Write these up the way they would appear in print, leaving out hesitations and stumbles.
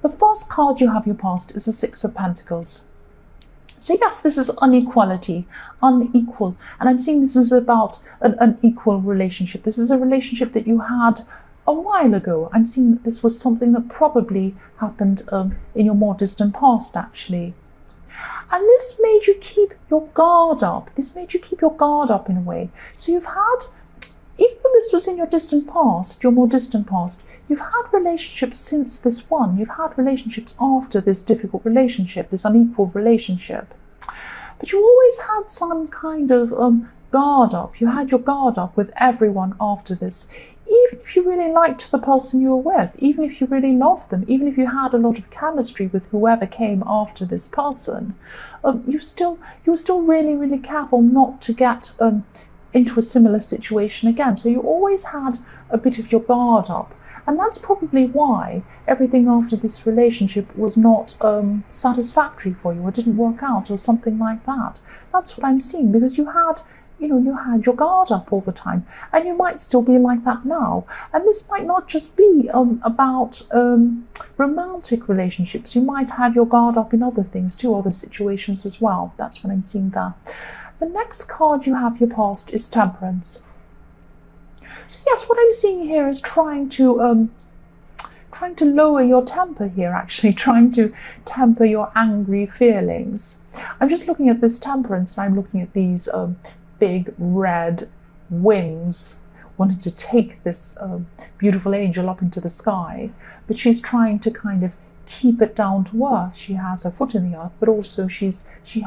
The first card you have your past is the Six of Pentacles. So yes, this is inequality, unequal. And I'm seeing this is about an unequal relationship. This is a relationship that you had a while ago. I'm seeing that this was something that probably happened in your more distant past, actually. And this made you keep your guard up. This made you keep your guard up in a way. So you've had, even when this was in your distant past, your more distant past, you've had relationships since this one. You've had relationships after this difficult relationship, this unequal relationship. But you always had some kind of guard up. You had your guard up with everyone after this. Even if you really liked the person you were with, even if you really loved them, even if you had a lot of chemistry with whoever came after this person, you were still really, really careful not to get into a similar situation again. So you always had a bit of your guard up. And that's probably why everything after this relationship was not satisfactory for you, or didn't work out, or something like that. That's what I'm seeing, because you had your guard up all the time, and you might still be like that now. And this might not just be about romantic relationships. You might have your guard up in other things too, other situations as well. That's what I'm seeing there. The next card you have your past is Temperance. So yes, what I'm seeing here is trying to lower your temper here, actually, trying to temper your angry feelings. I'm just looking at this Temperance, and I'm looking at these big red wings, wanting to take this beautiful angel up into the sky, but she's trying to kind of keep it down to earth. She has her foot in the earth, but also she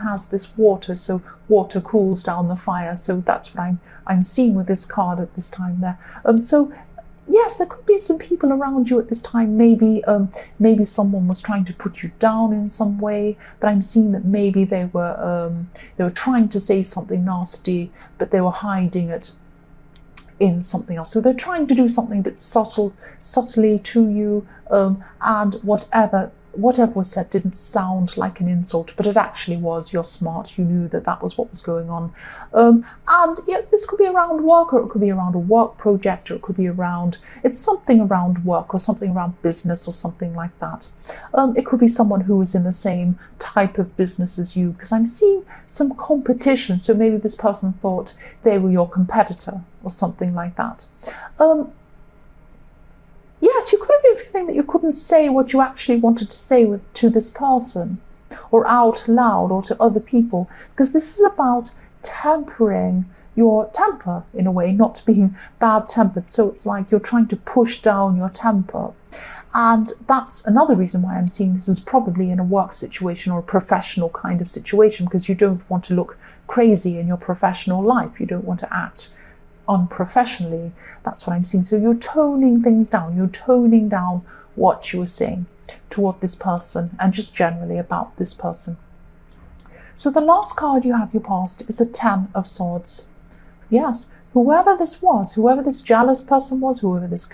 has this water, so water cools down the fire. So that's what I'm seeing with this card at this time there. So yes, there could be some people around you at this time. Maybe someone was trying to put you down in some way, but I'm seeing that maybe they were trying to say something nasty, but they were hiding it in something else. So they're trying to do something but subtly to you, and whatever was said didn't sound like an insult, but it actually was. You're smart, you knew that was what was going on. And yeah, this could be around work, or it could be around a work project, or it could be it's something around work, or something around business, or something like that. It could be someone who is in the same type of business as you, because I'm seeing some competition. So maybe this person thought they were your competitor, or something like that. Yes, you could have been feeling that you couldn't say what you actually wanted to say to this person, or out loud, or to other people, because this is about tempering your temper in a way, not being bad-tempered. So it's like you're trying to push down your temper. And that's another reason why I'm seeing this is probably in a work situation or a professional kind of situation, because you don't want to look crazy in your professional life. You don't want to act unprofessionally. That's what I'm seeing. So you're toning things down. You're toning down what you were saying toward this person, and just generally about this person. So the last card you have your past is the Ten of Swords. Yes, whoever this was, whoever this jealous person was, whoever this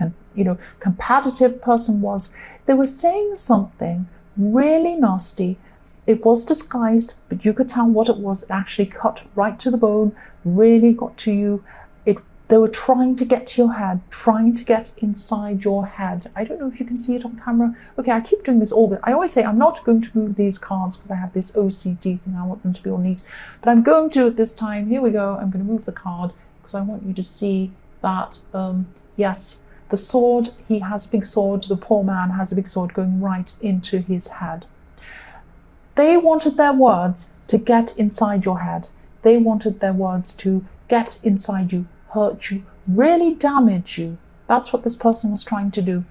competitive person was, they were saying something really nasty. It was disguised, but you could tell what it was. It actually cut right to the bone, really got to you. They were trying to get to your head, trying to get inside your head. I don't know if you can see it on camera. Okay, I keep doing this I always say I'm not going to move these cards because I have this OCD thing. I want them to be all neat. But I'm going to at this time. Here we go. I'm going to move the card because I want you to see that, yes, the sword, he has a big sword. The poor man has a big sword going right into his head. They wanted their words to get inside your head. They wanted their words to get inside you, hurt you, really damage you. That's what this person was trying to do.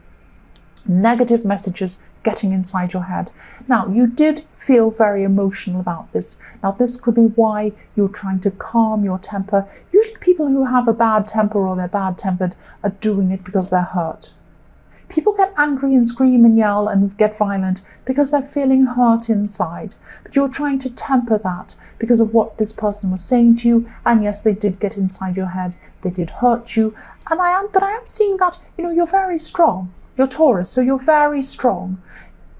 Negative messages getting inside your head. Now, you did feel very emotional about this. Now, this could be why you're trying to calm your temper. Usually people who have a bad temper or they're bad-tempered are doing it because they're hurt. People get angry and scream and yell and get violent because they're feeling hurt inside. But you're trying to temper that because of what this person was saying to you. And yes, they did get inside your head. They did hurt you. But I am seeing that, you're very strong. You're Taurus, so you're very strong.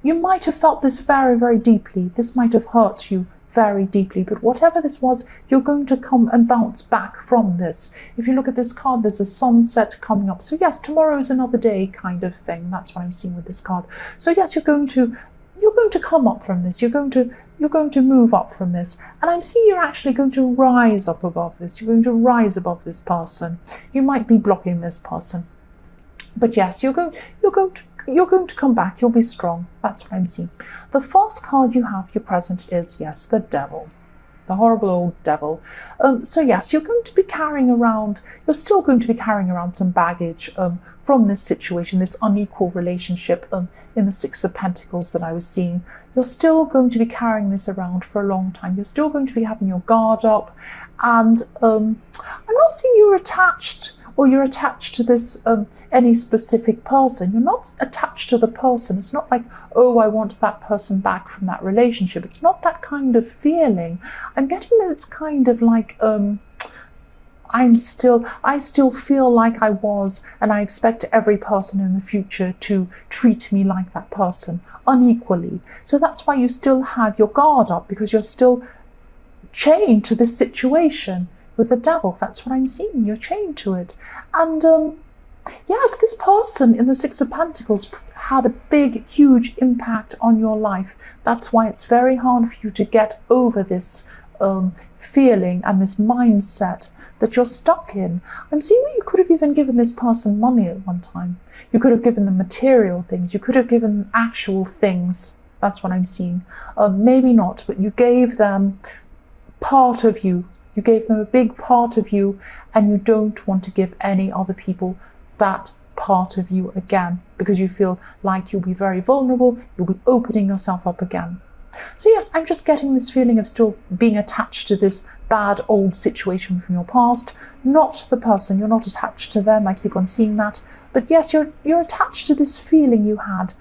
You might have felt this very, very deeply. This might have hurt you very deeply. But whatever this was, you're going to come and bounce back from this. If you look at this card, there's a sunset coming up. So yes, tomorrow is another day kind of thing. That's what I'm seeing with this card. So yes, you're going to come up from this. You're going to move up from this. And I'm seeing you're actually going to rise up above this. You're going to rise above this person. You might be blocking this person. But yes, you're going to come back. You'll be strong. That's what I'm seeing. The first card you have, your present, is, yes, the devil. The horrible old devil. So yes, you're still going to be carrying around some baggage from this situation, this unequal relationship in the Six of Pentacles that I was seeing. You're still going to be carrying this around for a long time. You're still going to be having your guard up. And I'm not seeing you're attached to this any specific person. You're not attached to the person. It's not like, oh, I want that person back from that relationship. It's not that kind of feeling. I'm getting that it's kind of like I still feel like I was, and I expect every person in the future to treat me like that person unequally. So that's why you still have your guard up, because you're still chained to this situation with the devil. That's what I'm seeing. You're chained to it. And yes, this person in the Six of Pentacles had a big, huge impact on your life. That's why it's very hard for you to get over this feeling and this mindset that you're stuck in. I'm seeing that you could have even given this person money at one time. You could have given them material things. You could have given them actual things. That's what I'm seeing. Maybe not, but you gave them part of you. You gave them a big part of you, and you don't want to give any other people that part of you again, because you feel like you'll be very vulnerable. You'll be opening yourself up again. So yes, I'm just getting this feeling of still being attached to this bad old situation from your past, not the person. You're not attached to them. I keep on seeing that. But yes, you're attached to this feeling you had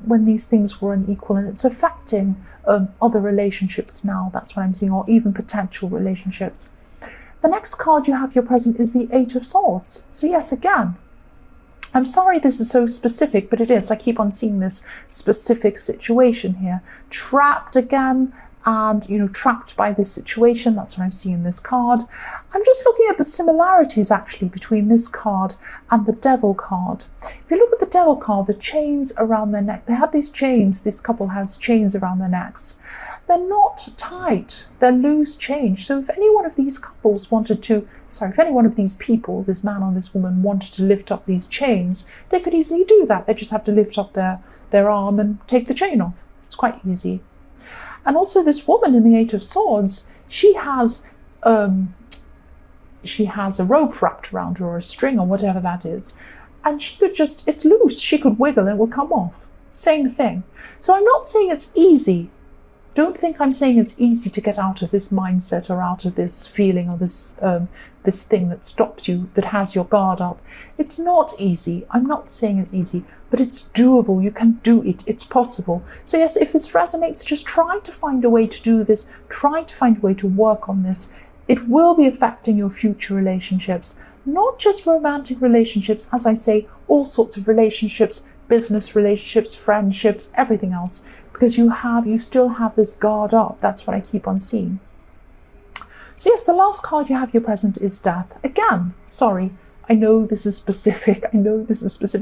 when these things were unequal, and it's affecting other relationships now. That's what I'm seeing, or even potential relationships. The next card you have, your present, is the Eight of Swords. So yes, again, I'm sorry this is so specific, but it is. I keep on seeing this specific situation here. Trapped again, and, trapped by this situation. That's what I'm seeing in this card. I'm just looking at the similarities, actually, between this card and the Devil card. If you look at the Devil card, the chains around their neck, they have these chains, this couple has chains around their necks. They're not tight, they're loose chains. So if any one of these couples if any one of these people, this man or this woman, wanted to lift up these chains, they could easily do that. They just have to lift up their arm and take the chain off. It's quite easy. And also this woman in the Eight of Swords, she has a rope wrapped around her, or a string, or whatever that is. And she could it's loose. She could wiggle and it would come off. Same thing. So I'm not saying it's easy. Don't think I'm saying it's easy to get out of this mindset, or out of this feeling, or this thing that stops you, that has your guard up. It's not easy. I'm not saying it's easy, but it's doable. You can do it. It's possible. So yes, if this resonates, just try to find a way to do this. Try to find a way to work on this. It will be affecting your future relationships, not just romantic relationships, as I say, all sorts of relationships, business relationships, friendships, everything else, because you still have this guard up. That's what I keep on seeing. So yes, the last card you have, your present, is Death. Again, sorry, I know this is specific.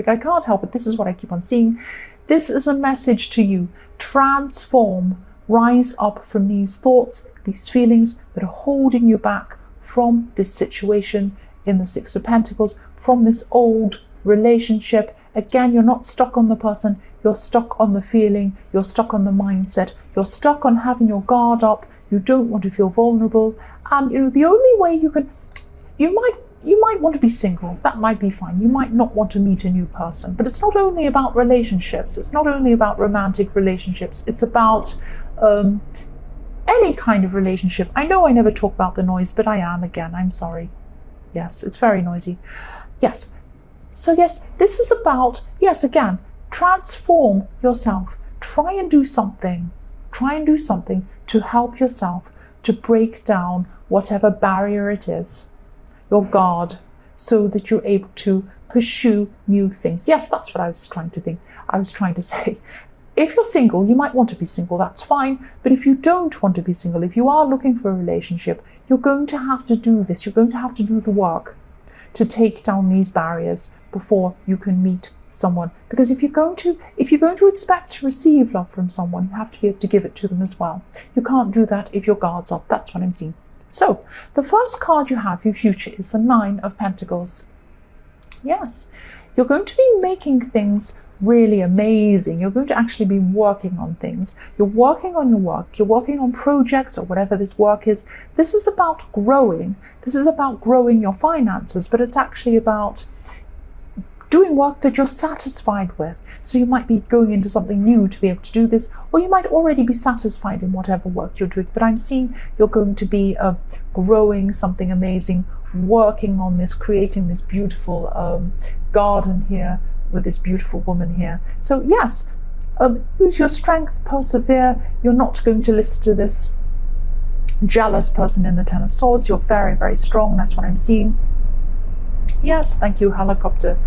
I can't help it. This is what I keep on seeing. This is a message to you. Transform, rise up from these thoughts, these feelings that are holding you back from this situation in the Six of Pentacles, from this old relationship. Again, you're not stuck on the person. You're stuck on the feeling. You're stuck on the mindset. You're stuck on having your guard up. You don't want to feel vulnerable. And the only way you might want to be single. That might be fine. You might not want to meet a new person. But it's not only about relationships. It's not only about romantic relationships. It's about any kind of relationship. I know I never talk about the noise, but I am again. I'm sorry. Yes, it's very noisy. Yes. So yes, this is about, yes, again, transform yourself. Try and do something. Try and do something to help yourself to break down whatever barrier it is, your guard, so that you're able to pursue new things. Yes, that's what I was trying to say. If you're single, you might want to be single, that's fine. But if you don't want to be single, if you are looking for a relationship, you're going to have to do this. You're going to have to do the work to take down these barriers before you can meet someone. Because if you're going to expect to receive love from someone, you have to be able to give it to them as well. You can't do that if your guard's up. That's what I'm seeing. So the first card you have for your future is the Nine of Pentacles. Yes, you're going to be making things really amazing. You're going to actually be working on things. You're working on your work. You're working on projects or whatever this work is. This is about growing. This is about growing your finances, but it's actually about doing work that you're satisfied with. So you might be going into something new to be able to do this, or you might already be satisfied in whatever work you're doing. But I'm seeing you're going to be growing something amazing, working on this, creating this beautiful garden here with this beautiful woman here. So yes, use your strength, persevere. You're not going to listen to this jealous person in the Ten of Swords. You're very, very strong. That's what I'm seeing. Yes, thank you, helicopter.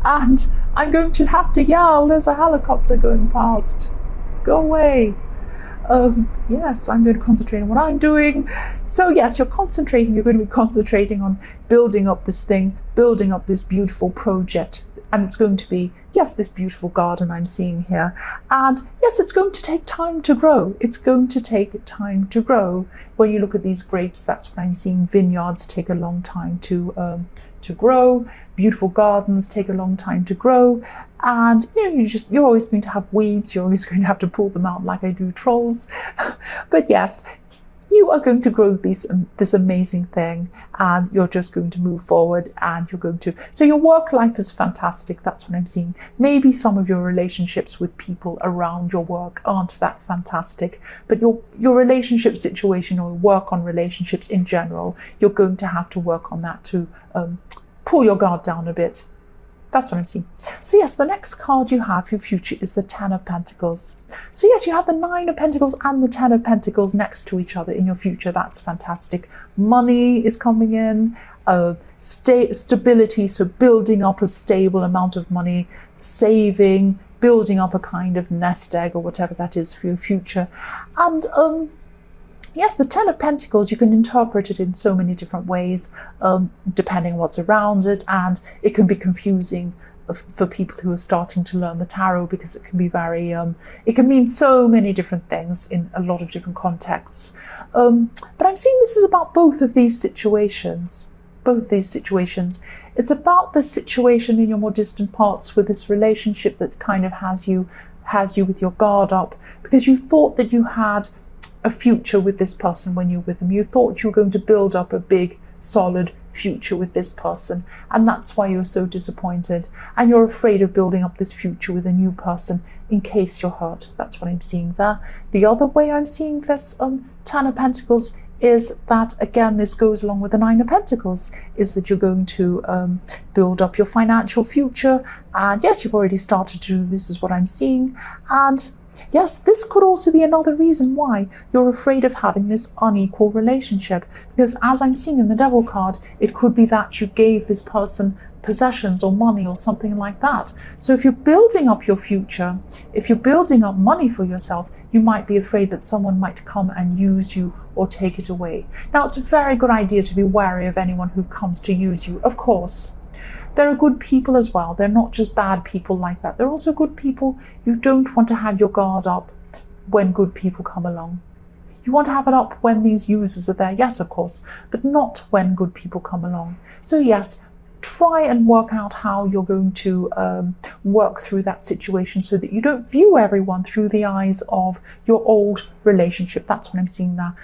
And I'm going to have to yell, there's a helicopter going past. Go away. Yes, I'm going to concentrate on what I'm doing. So yes, you're going to be concentrating on building up this thing, building up this beautiful project. And it's going to be, yes, this beautiful garden I'm seeing here. And yes, it's going to take time to grow. It's going to take time to grow. When you look at these grapes, that's what I'm seeing. Vineyards take a long time to grow. Beautiful gardens take a long time to grow. And you're always going to have weeds. You're always going to have to pull them out like I do trolls. But yes, you are going to grow this amazing thing, and you're just going to move forward, and you're going to, so your work life is fantastic. That's what I'm seeing. Maybe some of your relationships with people around your work aren't that fantastic, but your relationship situation or work on relationships in general, you're going to have to work on that to pull your guard down a bit. That's what I'm seeing. So yes, the next card you have for your future is the Ten of Pentacles. So yes, you have the Nine of Pentacles and the Ten of Pentacles next to each other in your future. That's fantastic. Money is coming in, stability, so building up a stable amount of money, saving, building up a kind of nest egg or whatever that is for your future. And yes, the Ten of Pentacles, you can interpret it in so many different ways, depending on what's around it, and it can be confusing for people who are starting to learn the tarot, because it can be very, it can mean so many different things in a lot of different contexts. But I'm seeing this is about both of these situations. It's about the situation in your more distant parts with this relationship that kind of has you with your guard up, because you thought that you had a future with this person when you're with them. You thought you were going to build up a big, solid future with this person, and that's why you're so disappointed, and you're afraid of building up this future with a new person in case you're hurt. That's what I'm seeing there. The other way I'm seeing this Ten of Pentacles is that, again, this goes along with the Nine of Pentacles, is that you're going to build up your financial future. And yes, you've already started to do this, is what I'm seeing. And yes, this could also be another reason why you're afraid of having this unequal relationship, because as I'm seeing in the Devil card, it could be that you gave this person possessions or money or something like that. So if you're building up your future, if you're building up money for yourself, you might be afraid that someone might come and use you or take it away. Now, it's a very good idea to be wary of anyone who comes to use you, of course. There are good people as well. They're not just bad people like that. They're also good people. You don't want to have your guard up when good people come along. You want to have it up when these users are there, yes, of course, but not when good people come along. So yes, try and work out how you're going to work through that situation so that you don't view everyone through the eyes of your old relationship. That's what I'm seeing there.